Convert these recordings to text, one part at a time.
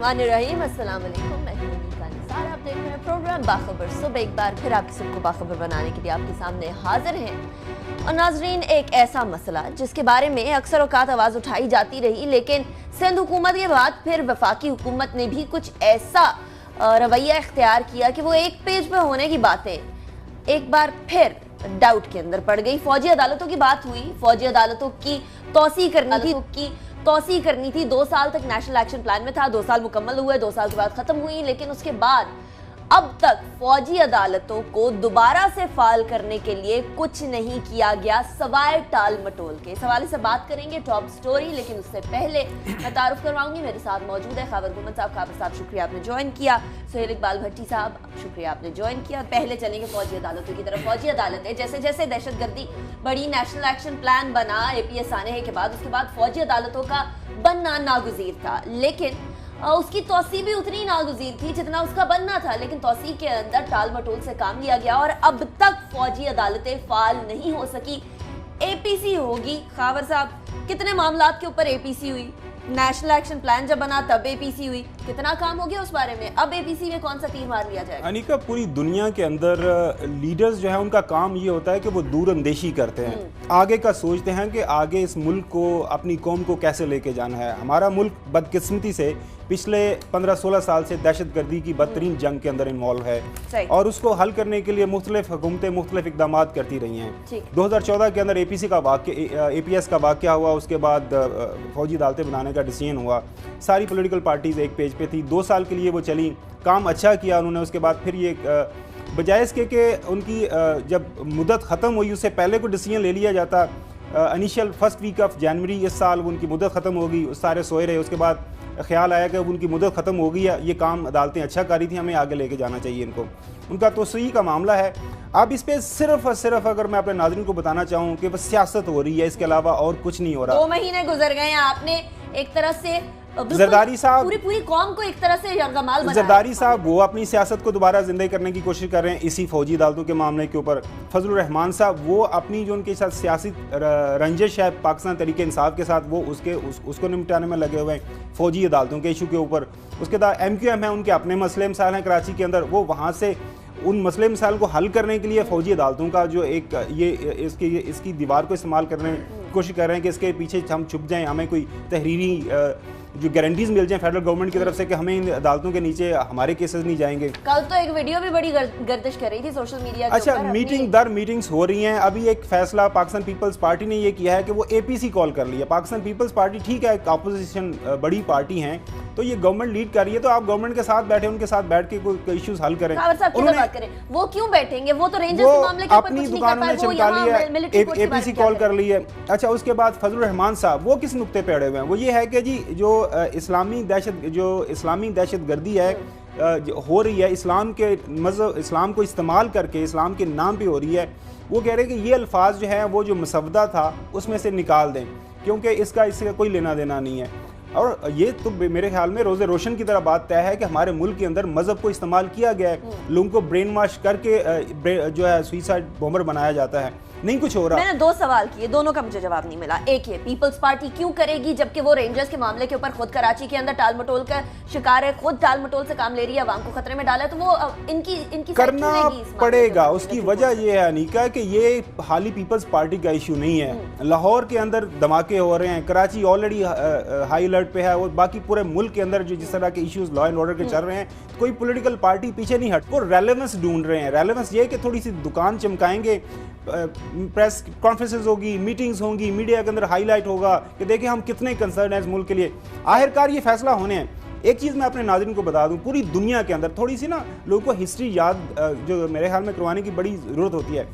बिस्मिल्लाहिर्रहमानिर्रहीम। अस्सलाम वालेकुम। मैं हूं नीता निसार। आप देख रहे हैं प्रोग्राम बाखबर। सुबह एक बार फिर आपकी सबको बाखबर बनाने के लिए आपके सामने हाजिर हैं। और नाजरीन, एक ऐसा मसला जिसके बारे में अक्सर औकात आवाज़ उठाई जाती रही, लेकिन सिंध हुकूमत के बाद फिर वफाकी हुकूमत ने भी कुछ ऐसा रवैया इख्तियार किया कि वो एक पेज पे होने की बातें एक बार फिर डाउट के अंदर पड़ गई। फौजी अदालतों की बात हुई, फौजी अदालतों की तौसी करनी थी। 2 साल तक नेशनल एक्शन प्लान में था, 2 साल मुकम्मल हुए, 2 साल के बाद खत्म हुई, लेकिन उसके बाद अब तक फौजी अदालतों को दोबारा से फाल करने के लिए कुछ नहीं किया गया सवाए टाल मटोल के। इस हवाले से बात करेंगे टॉप स्टोरी, लेकिन उससे पहले मैं तारुफ करवाऊंगी। मेरे साथ मौजूद है खावर गुमन साहब। खावर साहब, शुक्रिया आपने ज्वाइन किया। सुहेल इकबाल भट्टी साहब, शुक्रिया आपने ज्वाइन किया। पहले चलेंगे फौजी अदालतों की तरफ। फौजी अदालतें जैसे जैसे दहशतगर्दी बड़ी, नेशनल एक्शन प्लान बना, APS आने के बाद, उसके बाद फौजी अदालतों का बनना नागुज़ीर था, लेकिन उसकी तौसी भी उतनी नागुज़ीर थी जितना उसका बनना था। लेकिन तौसी के अंदर टाल मटोल से काम लिया गया और अब तक फौजी अदालतें फाल नहीं हो सकी। APC होगी। खावर साहब, कितने मामलात के ऊपर APC हुई? नेशनल एक्शन प्लान जब बना तब APC हुई। कितना काम हो गया उस बारे में? अब APC में कौन सा तीर मार लिया जाएगा? अनिका, पूरी दुनिया के अंदर लीडर्स जो है उनका काम ये होता है कि वो दूर अंदेशी करते हैं, आगे का सोचते हैं कि आगे इस मुल्क को, अपनी कौम को कैसे लेके जाना है। हमारा मुल्क बदकिस्मती से पिछले 15-16 साल से दहशतगर्दी की बदतरीन जंग के अंदर इन्वॉल्व है और उसको हल करने के लिए मुख्तलिफ हुकूमतें मुख्तलिफ इकदाम करती रही हैं। 2014 के अंदर APS का वाक़या हुआ, उसके बाद फौजी अदालतें बनाने का डिसीजन हुआ। सारी पॉलिटिकल पार्टीज़ एक पेज पे थी, 2 साल के लिए वो चली, काम अच्छा किया उन्होंने। उसके बाद फिर ये बजाय इसके कि उनकी जब मुद्दत ख़त्म हुई उससे पहले कोई डिसीजन ले लिया जाता, initial first week of January इस साल उनकी मुद्दत ख़त्म होगी, सारे सोए रहे। उसके बाद ख्याल आया कि उनकी मुद्दत ख़त्म हो गई है, ये काम अदालतें अच्छा कर रही थी, हमें आगे लेके जाना चाहिए इनको। उनका तो सही का मामला है। अब इस पर सिर्फ और सिर्फ अगर मैं अपने नाज़रीन को बताना चाहूँ कि बस सियासत हो रही है, इसके अलावा और कुछ नहीं हो रहा। 2 महीने गुजर गए हैं, आपने एक तरह से जरदारी साहब पूरी कौम को एक तरह से यरगमाल बनाया। जरदारी साहब वो अपनी सियासत को दोबारा जिंदा करने की कोशिश कर रहे हैं इसी फौजी अदालतों के मामले के ऊपर। फजलुर रहमान साहब वो अपनी जो उनके साथ सियासी रंजिश है पाकिस्तान तरीके इंसाफ के साथ, वो उसको निपटाने में लगे हुए हैं फौजी अदालतों के इशू के ऊपर। उसके बाद MQM है, उनके अपने मसले मसाइल हैं कराची के अंदर, वो वहाँ से उन मसले मसाइल को हल करने के लिए फौजी अदालतों का जो एक इसकी दीवार को इस्तेमाल करने की कोशिश कर रहे हैं कि इसके पीछे हम छुप जाएं, हमें कोई तहरीरी जो गारंटीज मिल जाए फेडरल गवर्नमेंट की तरफ से कि हमें इन अदालतों के नीचे हमारे केसेस नहीं जाएंगे। कल तो एक वीडियो भी बड़ी गर्दिश कर रही थी सोशल मीडिया के अच्छा, ऊपर। मीटिंग दर मीटिंग्स हो रही हैं। अभी एक फैसला पाकिस्तान पीपल्स पार्टी ने ये किया है कि वो APC कॉल कर लिया। पाकिस्तान पीपल्स पार्टी ठीक है, अपोजिशन बड़ी पार्टी हैं, तो ये गवर्नमेंट लीड कर रही है, तो आप गवर्नमेंट के साथ बैठे, उनके साथ बैठ के कोई इश्यूज हल करें। बात करें, वो क्यों बैठेंगे? वो तो रेंजर्स के मामले के ऊपर अपनी दुकान में चमका ली है, APC कॉल कर ली है। अच्छा, उसके बाद फजलुर रहमान साहब वो किस नुक्ते पे अड़े हुए हैं? वो ये है कि जी जो इस्लामी दहशतगर्दी है हो रही है, इस्लाम के मज़हब, इस्लाम को इस्तेमाल करके इस्लाम के नाम पे हो रही है, वो कह रहे हैं कि ये अल्फाज जो हैं वो जो मसवदा था उसमें से निकाल दें, क्योंकि इसका कोई लेना देना नहीं है। और ये तो मेरे ख्याल में रोज़े रोशन की तरह बात तय है कि हमारे मुल्क के अंदर मज़हब को इस्तेमाल किया गया है, लोगों को ब्रेन वॉश करके जो है सुसाइड बॉम्बर बनाया जाता है, नहीं कुछ हो रहा। मैंने 2 सवाल किए, दोनों का मुझे जवाब नहीं मिला। एक है पीपल्स पार्टी क्यों करेगी जबकि वो रेंजर्स के मामले के ऊपर खुद कराची के अंदर टाल मटोल का शिकार है, खुद टाल मटोल से काम ले रही है, अवाम को खतरे में डाला है, तो वो इनकी करना पड़ेगा। उसकी वजह ये है अनीका कि ये हाली पीपल्स पार्टी का इशू नहीं है। लाहौर के अंदर धमाके हो रहे हैं, कराची ऑलरेडी हाई अलर्ट पे है, और बाकी पूरे मुल्क के अंदर जो जिस तरह के इश्यूज लॉ एंड ऑर्डर के चल रहे हैं, कोई पॉलिटिकल पार्टी पीछे नहीं हट, वो रेलेवेंस ढूंढ रहे हैं। रेलेवेंस ये कि थोड़ी सी दुकान चमकाएंगे, प्रेस कॉन्फ्रेंसेस होगी, मीटिंग्स होंगी, मीडिया के अंदर हाईलाइट होगा कि देखिए हम कितने कंसर्न हैं इस मुल्क के लिए। आखिरकार ये फैसला होने हैं। एक चीज़ मैं अपने नाज़रीन को बता दूं, पूरी दुनिया के अंदर थोड़ी सी ना लोगों को हिस्ट्री याद जो मेरे ख्याल में करवाने की बड़ी ज़रूरत होती है।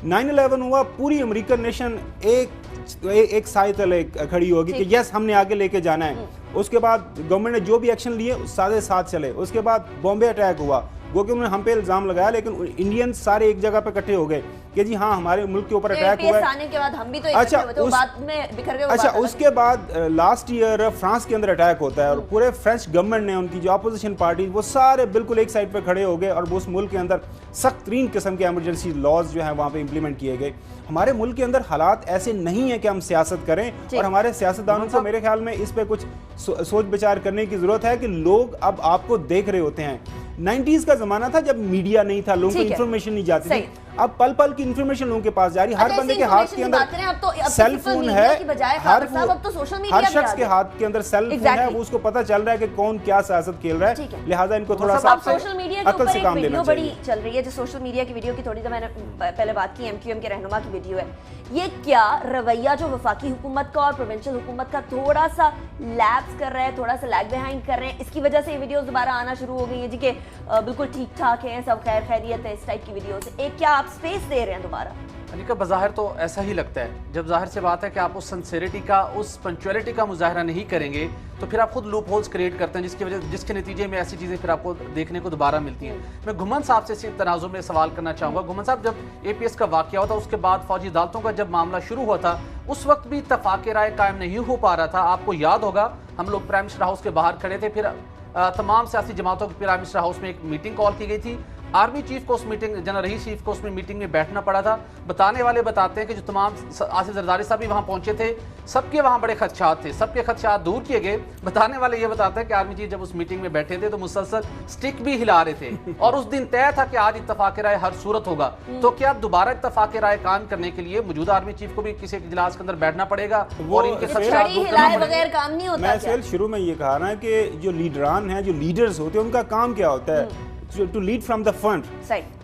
9/11 हुआ, पूरी अमेरिकन नेशन एक साए तले खड़ी होगी कि यस हमने आगे लेके जाना है। उसके बाद गवर्नमेंट ने जो भी एक्शन लिए सारे साथ चले। उसके बाद बॉम्बे अटैक हुआ, वो कि उन्होंने हम पे इल्ज़ाम लगाया, लेकिन इंडियन सारे एक जगह पे इकट्ठे हो गए कि जी हाँ हमारे मुल्क के ऊपर अटैक हुआ है। आने के बाद हम भी तो बाद में बिखर गए। अच्छा, उसके बाद लास्ट ईयर फ्रांस के अंदर अटैक होता है और पूरे फ्रेंच गवर्नमेंट ने, उनकी जो अपोजिशन पार्टी, वो सारे बिल्कुल एक साइड पे खड़े हो गए और वो उस मुल्क के अंदर सख्त तरीन किस्म के एमरजेंसी लॉज जो है वहाँ पे इम्प्लीमेंट किए गए। हमारे मुल्क के अंदर हालात ऐसे नहीं है कि हम सियासत करें, और हमारे सियासतदानों को मेरे ख्याल में इस पे कुछ सोच विचार करने की ज़रूरत है कि लोग अब आपको देख रहे होते हैं। 90s का ज़माना था जब मीडिया नहीं था, लोगों को इन्फॉर्मेशन नहीं जाती थी। अब पल पल की इन्फॉर्मेशन लोगों के पास जा रही है, हर बंदे के हाथ के अंदर सेल फोन है, हर शख्स के हाथ के अंदर सेल फोन है, वो उसको पता चल रहा है कि कौन क्या सियासत खेल रहा है, लिहाजा इनको थोड़ा सा सोशल मीडिया के ऊपर एक वीडियो बड़ी चल रही है, जो सोशल मीडिया की वीडियो की थोड़ी देर मैंने पहले बात की, MQM के रहनुमा की वीडियो है। ये क्या रवैया जो वफाकी हुकूमत का और प्रोविंशियल हुकूमत का थोड़ा सा लैप्स कर रहा है, थोड़ा सा लैग बिहाइंड कर रहे हैं, इसकी वजह से ये वीडियोस दोबारा आना शुरू हो गई है जी कि बिल्कुल ठीक ठाक है, सब खैर खैरियत है, इस टाइप की वीडियोस। एक क्या आप स्पेस दे रहे हैं दोबारा? अनिका, बज़ाहिर तो ऐसा ही लगता है। जब ज़ाहिर से बात है कि आप उस सिंसेरिटी का, उस पंक्चुअलिटी का मुजाहरा नहीं करेंगे तो फिर आप खुद लूप होल्स क्रिएट करते हैं, जिसके नतीजे में ऐसी चीज़ें फिर आपको देखने को दोबारा मिलती हैं। मैं घुमन साहब से इसी तनाज़ुर में सवाल करना चाहूँगा। घुमन साहब, जब APS का वाक़या हुआ था, उसके बाद फौजी अदालतों का जब मामला शुरू हुआ था, उस वक्त भी इत्तफ़ाक़ राय कायम नहीं हो पा रहा था। आपको याद होगा, हम लोग प्राइम मिनिस्टर हाउस के बाहर खड़े थे, फिर तमाम सियासी जमातों की प्राइम मिनिस्टर हाउस में एक मीटिंग कॉल की गई थी। आर्मी चीफ को उस मीटिंग, जनरल रईस चीफ को उसमें मीटिंग में बैठना पड़ा था। बताने वाले बताते हैं कि जो तमाम, आसिफ जरदारी साहब भी वहाँ पहुँचे थे, सबके वहाँ बड़े खदशात थे, सबके खदशात दूर किए गए। बताने वाले ये बताते हैं कि आर्मी चीफ जब उस मीटिंग में बैठे थे तो मुसलसल स्टिक भी हिला रहे थे, और उस दिन तय था कि आज इत्तफाक राय हर सूरत होगा। तो क्या दोबारा इत्तफाक राय कायम करने के लिए मौजूदा आर्मी चीफ को भी किसी इजलास के अंदर बैठना पड़ेगा और इनके खदशात दूर करना पड़ेगा? मैं शुरू में ये कहा ना कि जो लीडरान हैं, जो लीडर्स होते हैं, उनका काम क्या होता है? To lead from the front.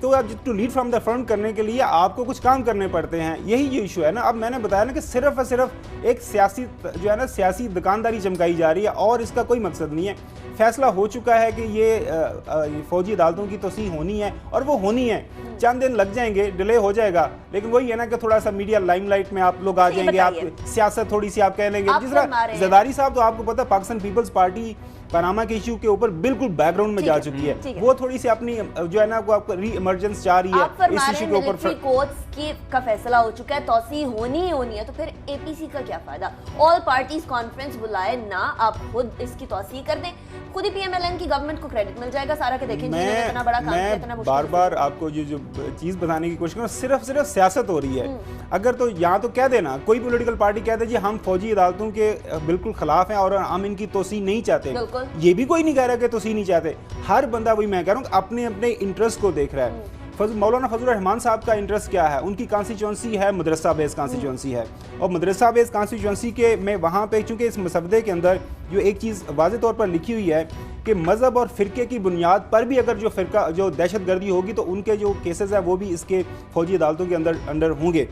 तो अब to lead from the front करने के लिए आपको कुछ काम करने पड़ते हैं, यही जो इशू है ना। अब मैंने बताया ना कि सिर्फ और सिर्फ एक सियासी जो है ना, सियासी दुकानदारी चमकाई जा रही है, और इसका कोई मकसद नहीं है। फैसला हो चुका है कि ये फौजी अदालतों की तोसीह होनी है, और वो होनी है। चंद दिन लग जाएंगे, डिले हो जाएगा, लेकिन वही है ना कि थोड़ा सा मीडिया लाइमलाइट में आप लोग आ जाएंगे, आप सियासत थोड़ी सी आप कह लेंगे। जिस तरह जरदारी साहब, तो आपको पता है पाकिस्तान पीपल्स पार्टी पनामा के इशू के ऊपर बिल्कुल बैकग्राउंड में जा चुकी है। वो थोड़ी सी अपनी जो है ना, वो आपको री इमरजेंस चाह रही है इस इशू के ऊपर। कोर्ट्स का फैसला हो चुका है, तौसीह होनी ही होनी है, तो फिर APC का क्या फायदा? ऑल पार्टीज कॉन्फ्रेंस बुलाए ना, आप खुद इसकी तौसीह कर दें, खुद ही PMLN की गवर्नमेंट को क्रेडिट मिल जाएगा सारा के। देखें इतना बड़ा काम किया, इतना मुश्किल। बार आपको जो चीज बताने की कोशिश करूं, सिर्फ सियासत हो रही है। अगर तो यहाँ तो कह देना, कोई पॉलिटिकल पार्टी कह दे जी हम फौजी अदालतों के बिल्कुल खिलाफ हैं और हम इनकी तोसीह नहीं चाहते, ये भी कोई नहीं कह रहा कि तोसीह नहीं चाहते। हर बंदा, वही मैं कह रहा हूँ, अपने अपने इंटरेस्ट को देख रहा है। मौलाना फजल रहमान साहब का इंटरेस्ट क्या है? उनकी कॉन्स्टिट्यूंसी है, मदरसा बेस कॉन्स्टिट्यूंसी है, और मदरसा बेस कॉन्स्टिट्यूंसी के में वहाँ पे, चूँकि इस मसवदे के अंदर जो एक चीज़ वाज़े तौर पर लिखी हुई है कि मज़हब और फ़िरके की बुनियाद पर भी अगर जो दहशत गर्दी होगी तो उनके जो केसेस है वो भी इसके फौजी अदालतों के अंदर होंगे।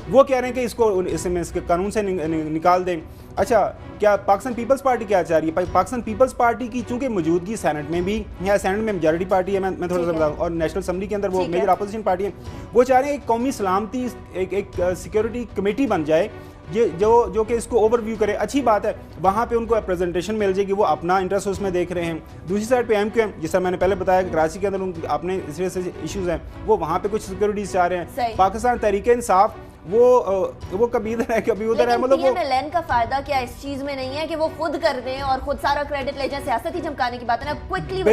वो कह रहे हैं कि इसके कानून से निकाल दें। अच्छा, क्या पाकिस्तान पीपल्स पार्टी क्या चाह रही है? पाकिस्तान पीपल्स पार्टी की चूंकि मौजूदगी सेनेट में भी है, सेनेट में मेजॉरिटी पार्टी है, मैं थोड़ा सा बताऊँ, और नेशनल असेंबली के अंदर वो मेजर अपोजिशन पार्टी है। वो चाह रहे हैं एक कौमी सलामती, एक सिक्योरिटी कमेटी बन जाए जो कि इसको ओवरव्यू करे। अच्छी बात है, वहाँ पे उनको प्रेजेंटेशन मिल जाएगी, वो अपना इंटरेस्ट उसमें देख रहे हैं। दूसरी साइड पे MQM, जैसा मैंने पहले बताया, कराची के अंदर उनके अपने इस तरह से इश्यूज हैं, वो वहाँ पे कुछ सिक्योरिटीज चाह रहे हैं। पाकिस्तान तहरीक इंसाफ वो कभी इधर है कभी उधर है। मतलब PMLN का फायदा क्या इस चीज में नहीं है कि वो खुद कर दें और खुद सारा क्रेडिट ले जाए? सियासत ही चमकाने की बात है ना, क्विकली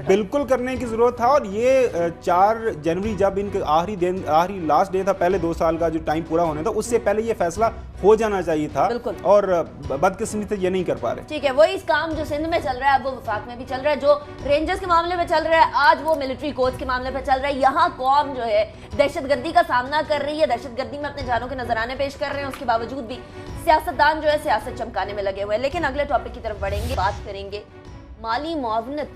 बिल्कुल करने की जरूरत था। और ये 4 जनवरी जब इनके आखिरी लास्ट डे था, पहले 2 साल का जो टाइम पूरा होने था, उससे पहले ये फैसला हो जाना चाहिए था, और बदकिस्मती से ये नहीं कर पा रहे। ठीक है, वही इस काम जो सिंध में चल रहा है, वो वफाक में भी चल रहा है, जो रेंजर्स के मामले में चल रहा है, आज वो मिलिट्री कोर्ट्स के मामले में चल रहा है। यहाँ कौम जो है दहशतगर्दी का सामना कर रही है, दहशतगर्दी में अपने जानों के नजराने पेश कर रहे हैं, उसके बावजूद भी सियासतदान जो है सियासत चमकाने में लगे हुए हैं। लेकिन अगले टॉपिक की तरफ बढ़ेंगे, बात करेंगे माली मुआवनत,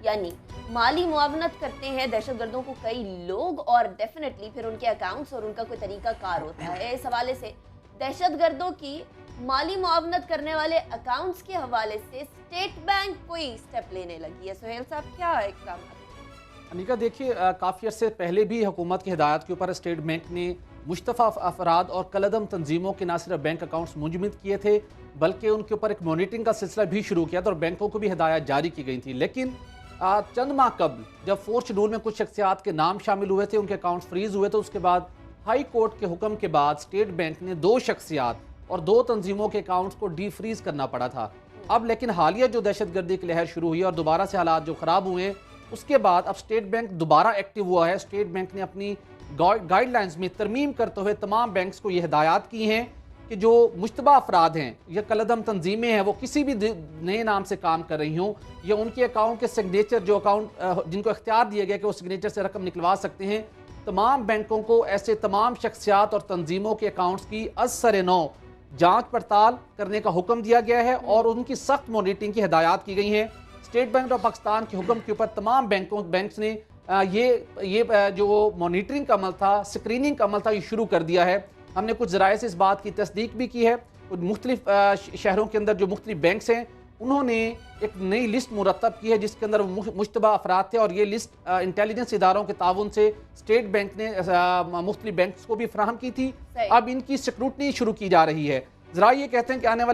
यानी माली मुआवनत करते हैं दहशतगर्दों को कई लोग, और डेफिनेटली फिर उनके अकाउंट्स और उनका कोई तरीका कार होता है। इस हवाले से दहशतगर्दों की माली मुआवनत करने वाले अकाउंट्स के हवाले से स्टेट बैंक कोई स्टेप लेने लगी है। सुहेल साहब, क्या इकदाम? अनिका, देखिए, काफ़ी अर्से पहले भी हुकूमत की हिदायत के ऊपर स्टेट बैंक ने मुश्तफ़ा अफराद और कलदम तंजीमों के ना सिर्फ बैंक अकाउंट्स मुंजमद किए थे, बल्कि उनके ऊपर एक मॉनिटरिंग का सिलसिला भी शुरू किया था, और बैंकों को भी हिदायत जारी की गई थी। लेकिन चंद माह कबल जब 4th शेड्यूल में कुछ शख्सियात के नाम शामिल हुए थे, उनके अकाउंट्स फ्रीज हुए, तो उसके बाद हाई कोर्ट के हुक्म के बाद स्टेट बैंक ने 2 शख्सियात और 2 तंजीमों के अकाउंट्स को डी फ्रीज करना पड़ा था। अब लेकिन हालिया जो दहशतगर्दी की लहर शुरू हुई और दोबारा से हालात जो ख़राब हुए, उसके बाद अब स्टेट बैंक दोबारा एक्टिव हुआ है। स्टेट बैंक ने अपनी گائیڈ لائنز میں ترمیم کرتے ہوئے تمام بینکس کو یہ ہدایات کی ہیں کہ جو مشتبہ افراد ہیں یا کالعدم تنظیمیں ہیں وہ کسی بھی نئے نام سے کام کر رہی ہوں یا ان کے اکاؤنٹ کے سگنیچر جو اکاؤنٹ جن کو اختیار دیا گیا کہ وہ سگنیچر سے رقم نکلوا سکتے ہیں، تمام بینکوں کو ایسے تمام شخصیات اور تنظیموں کے اکاؤنٹس کی از سر نو جانچ پڑتال کرنے کا حکم دیا گیا ہے اور ان کی سخت مانیٹرنگ کی ہدایات کی گئی ہیں۔ اسٹیٹ بینک آف پاکستان کے حکم کے اوپر تمام بینکس نے یہ جو مانیٹرنگ کا عمل تھا، اسکریننگ کا عمل تھا، یہ شروع کر دیا ہے۔ ہم نے کچھ ذرائع سے اس بات کی تصدیق بھی کی ہے۔ مختلف شہروں کے اندر جو مختلف بینکس ہیں انہوں نے ایک نئی لسٹ مرتب کی ہے جس کے اندر مشتبہ افراد تھے، اور یہ لسٹ انٹیلیجنس اداروں کے تعاون سے اسٹیٹ بینک نے مختلف بینکس کو بھی فراہم کی تھی۔ اب ان کی سکروٹنی شروع کی جا رہی ہے۔ ذرائع یہ کہتے ہیں کہ آنے والے